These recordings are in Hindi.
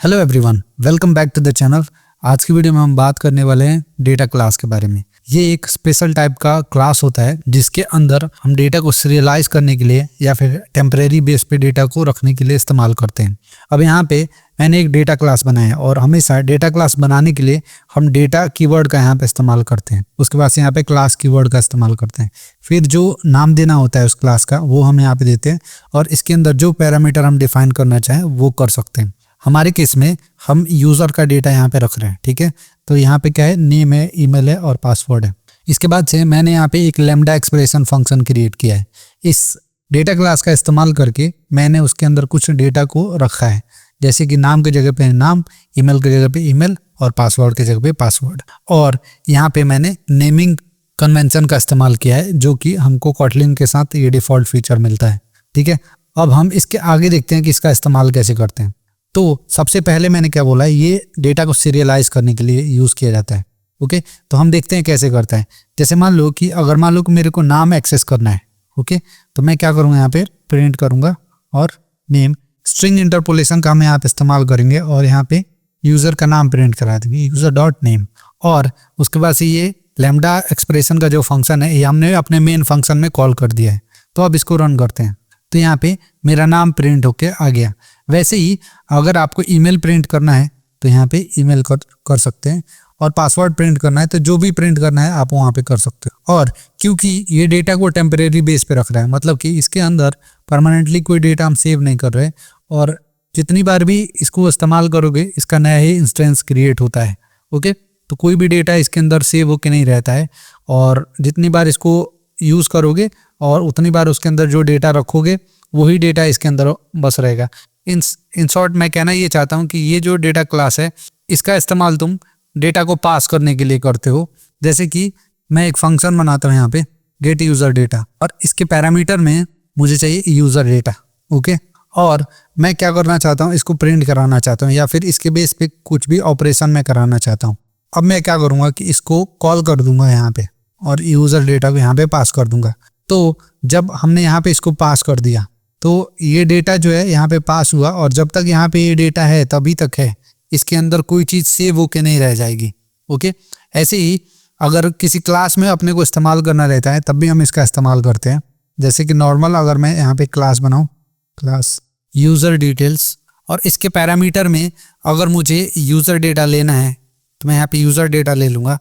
Hello everyone, welcome back to the channel. आज की वीडियो में हम बात करने वाले हैं डेटा क्लास के बारे में। ये एक स्पेशल टाइप का क्लास होता है जिसके अंदर हम डेटा को सीरियलाइज करने के लिए या फिर टेम्परेरी बेस पे डेटा को रखने के लिए इस्तेमाल करते हैं। अब यहाँ पे मैंने एक डेटा क्लास बनाया है और हमेशा डेटा क्लास बनाने के लिए हम डेटा कीवर्ड का यहाँ पे इस्तेमाल करते हैं। उसके बाद से यहाँ पे क्लास कीवर्ड का इस्तेमाल करते हैं। फिर जो नाम देना होता है उस क्लास का वो हम यहाँ पे देते हैं और इसके अंदर जो पैरामीटर हम डिफाइन करना चाहें वो कर सकते हैं। हमारे केस में हम यूज़र का डेटा यहाँ पे रख रहे हैं, ठीक है। तो यहाँ पे क्या है, नेम है, ईमेल है और पासवर्ड है। इसके बाद से मैंने यहाँ पे एक लैम्डा एक्सप्रेशन फंक्शन क्रिएट किया है। इस डेटा क्लास का इस्तेमाल करके मैंने उसके अंदर कुछ डेटा को रखा है, जैसे कि नाम की जगह पे नाम, ईमेल की जगह पे ईमेल और पासवर्ड की जगह पे पासवर्ड। और यहाँ पे मैंने नेमिंग कन्वेंशन का इस्तेमाल किया है जो कि हमको कॉटलिन के साथ ये डिफ़ॉल्ट फीचर मिलता है, ठीक है। अब हम इसके आगे देखते हैं कि इसका इस्तेमाल कैसे करते हैं। तो सबसे पहले मैंने क्या बोला, ये डेटा को सीरियलाइज करने के लिए यूज़ किया जाता है, ओके। तो हम देखते हैं कैसे करता है। जैसे मान लो कि मेरे को नाम एक्सेस करना है, ओके। तो मैं क्या करूँगा, यहाँ पे प्रिंट करूँगा और नेम, स्ट्रिंग इंटरपोलेशन का हम यहाँ पे इस्तेमाल करेंगे और यहाँ पे यूज़र का नाम प्रिंट करा देंगे, यूज़र डॉट नेम। और उसके बाद से ये लैम्डा एक्सप्रेशन का जो फंक्शन है ये हमने अपने मेन फंक्शन में कॉल कर दिया है। तो अब इसको रन करते हैं तो यहाँ पे मेरा नाम प्रिंट होके आ गया। वैसे ही अगर आपको ईमेल प्रिंट करना है तो यहाँ पे ईमेल कर सकते हैं और पासवर्ड प्रिंट करना है तो जो भी प्रिंट करना है आप वहाँ पे कर सकते हो। और क्योंकि ये डेटा को टेम्परेरी बेस पे रख रहा है, मतलब कि इसके अंदर परमानेंटली कोई डेटा हम सेव नहीं कर रहे और जितनी बार भी इसको इस्तेमाल करोगे इसका नया ही इंस्टेंस क्रिएट होता है, ओके। तो कोई भी डेटा इसके अंदर सेव होके नहीं रहता है और जितनी बार इसको यूज़ करोगे और उतनी बार उसके अंदर जो डेटा रखोगे वही डेटा इसके अंदर बस रहेगा। इन शॉर्ट मैं कहना ये चाहता हूँ कि ये जो डेटा क्लास है इसका इस्तेमाल तुम डेटा को पास करने के लिए करते हो। जैसे कि मैं एक फंक्शन बनाता हूँ यहाँ पे गेट यूज़र डेटा और इसके पैरामीटर में मुझे चाहिए यूज़र डेटा, ओके। और मैं क्या करना चाहता हूँ, इसको प्रिंट कराना चाहता हूँ या फिर इसके बेस पे कुछ भी ऑपरेशन मैं कराना चाहता हूँ। अब मैं क्या करूँगा कि इसको कॉल कर दूंगा यहाँ पे और यूज़र डेटा को यहाँ पे पास कर दूंगा। तो जब हमने यहाँ पे इसको पास कर दिया तो ये डेटा जो है यहाँ पे पास हुआ और जब तक यहाँ पे ये डेटा है तभी तक है, इसके अंदर कोई चीज़ सेव होके नहीं रह जाएगी, ओके। ऐसे ही अगर किसी क्लास में अपने को इस्तेमाल करना रहता है तब भी हम इसका इस्तेमाल करते हैं। जैसे कि नॉर्मल अगर मैं यहाँ पे क्लास बनाऊँ, क्लास यूज़र डिटेल्स, और इसके पैरामीटर में अगर मुझे यूज़र डेटा लेना है तो मैं यहाँ पे यूज़र डेटा ले लूँगा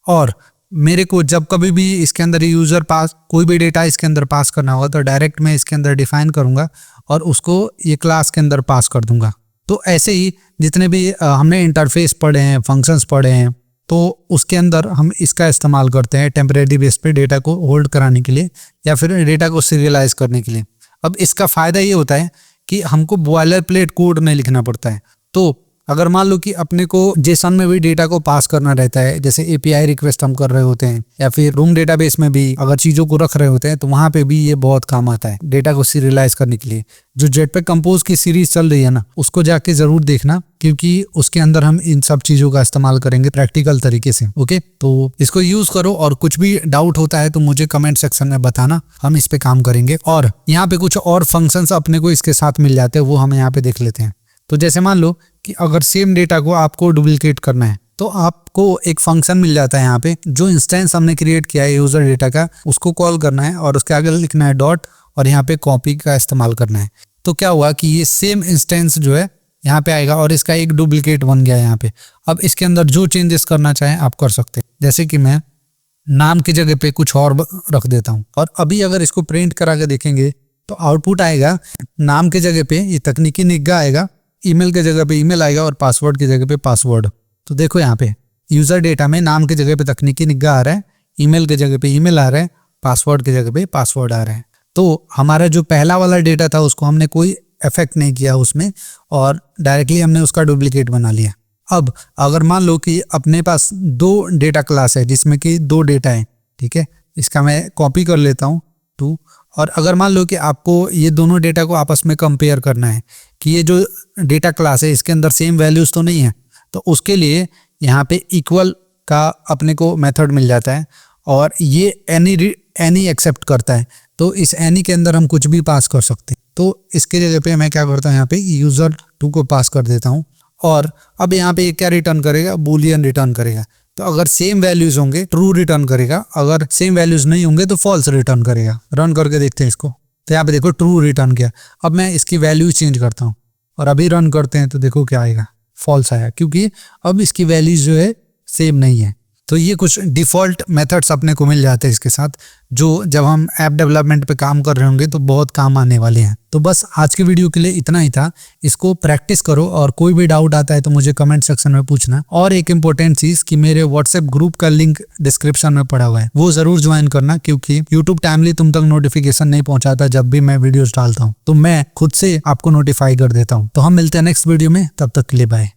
और मेरे को जब कभी भी इसके अंदर यूज़र पास कोई भी डेटा इसके अंदर पास करना होगा तो डायरेक्ट मैं इसके अंदर डिफाइन करूँगा और उसको ये क्लास के अंदर पास कर दूंगा। तो ऐसे ही जितने भी हमने इंटरफेस पढ़े हैं, फंक्शंस पढ़े हैं, तो उसके अंदर हम इसका इस्तेमाल करते हैं टेम्परेरी बेस पे डेटा को होल्ड कराने के लिए या फिर डेटा को सीरियलाइज करने के लिए। अब इसका फ़ायदा ये होता है कि हमको बॉयलर प्लेट कोड नहीं लिखना पड़ता है। तो अगर मान लो कि अपने को जेसन में भी डेटा को पास करना रहता है, जैसे एपीआई रिक्वेस्ट हम कर रहे होते हैं या फिर रूम डेटाबेस में भी अगर चीज़ों को रख रहे होते हैं तो वहाँ पे भी ये बहुत काम आता है डेटा को सीरियलाइज करने के लिए। जो जेटपैक कंपोज की सीरीज चल रही है ना, उसको जाके ज़रूर देखना क्योंकि उसके अंदर हम इन सब चीज़ों का इस्तेमाल करेंगे प्रैक्टिकल तरीके से, ओके। तो इसको यूज़ करो और कुछ भी डाउट होता है तो मुझे कमेंट सेक्शन में बताना, हम इस पर काम करेंगे। और यहाँ पे कुछ और फंक्शंस अपने को इसके साथ मिल जाते हैं, वो हम यहाँ पे देख लेते हैं। तो जैसे मान लो कि अगर सेम डेटा को आपको डुप्लीकेट करना है तो आपको एक फंक्शन मिल जाता है यहाँ पे, जो इंस्टेंस हमने क्रिएट किया है यूज़र डेटा का उसको कॉल करना है और उसके आगे लिखना है डॉट और यहाँ पे कॉपी का इस्तेमाल करना है। तो क्या हुआ कि ये सेम इंस्टेंस जो है यहाँ पे आएगा और इसका एक डुप्लीकेट बन गया यहाँ पे। अब इसके अंदर जो चेंजेस करना चाहें आप कर सकते हैं, जैसे कि मैं नाम की जगह पे कुछ और रख देता हूँ। और अभी अगर इसको प्रिंट करा के देखेंगे तो आउटपुट आएगा, नाम की जगह पे ये तकनीकी निगाह आएगा, ईमेल की जगह पे ईमेल आएगा और पासवर्ड की जगह पे पासवर्ड। तो देखो यहाँ पे यूज़र डेटा में नाम की जगह पे तकनीकी निगाह आ रहा है, ईमेल की जगह पे ईमेल आ रहा है, पासवर्ड की जगह पे पासवर्ड आ रहा है। तो हमारा जो पहला वाला डेटा था उसको हमने कोई इफेक्ट नहीं किया उसमें और डायरेक्टली हमने उसका डुप्लीकेट बना लिया। अब अगर मान लो कि अपने पास दो डेटा क्लास है जिसमें कि दो डेटा है, ठीक है, इसका मैं कॉपी कर लेता हूँ 2। और अगर मान लो कि आपको ये दोनों डेटा को आपस में कंपेयर करना है कि ये जो डेटा क्लास है इसके अंदर सेम वैल्यूज़ तो नहीं है, तो उसके लिए यहाँ पे इक्वल का अपने को मेथड मिल जाता है और ये एनी एक्सेप्ट करता है। तो इस एनी के अंदर हम कुछ भी पास कर सकते हैं। तो इसके जगह पे मैं क्या करता हूँ, यहाँ पे यूज़र 2 को पास कर देता हूँ और अब यहाँ पे ये क्या रिटर्न करेगा, बूलियन रिटर्न करेगा। तो अगर सेम वैल्यूज होंगे ट्रू रिटर्न करेगा, अगर सेम वैल्यूज नहीं होंगे तो फॉल्स रिटर्न करेगा। रन करके देखते हैं इसको, तो यहाँ पे देखो ट्रू रिटर्न किया। अब मैं इसकी वैल्यू चेंज करता हूँ और अभी रन करते हैं तो देखो क्या आएगा, फॉल्स आया, क्योंकि अब इसकी वैल्यूज जो है सेम नहीं है। तो ये कुछ डिफ़ॉल्ट मेथड्स अपने को मिल जाते हैं इसके साथ, जो जब हम ऐप डेवलपमेंट पे काम कर रहे होंगे तो बहुत काम आने वाले हैं। तो बस आज के वीडियो के लिए इतना ही था। इसको प्रैक्टिस करो और कोई भी डाउट आता है तो मुझे कमेंट सेक्शन में पूछना। और एक इम्पोर्टेंट चीज़ कि मेरे व्हाट्सएप ग्रुप का लिंक डिस्क्रिप्शन में पड़ा हुआ है, वो ज़रूर ज्वाइन करना, क्योंकि यूट्यूब टाइमली तुम तक नोटिफिकेशन नहीं पहुंचाता जब भी मैं वीडियोस डालता हूँ, तो मैं खुद से आपको नोटिफाई कर देता हूँ। तो हम मिलते हैं नेक्स्ट वीडियो में, तब तक के लिए बाय।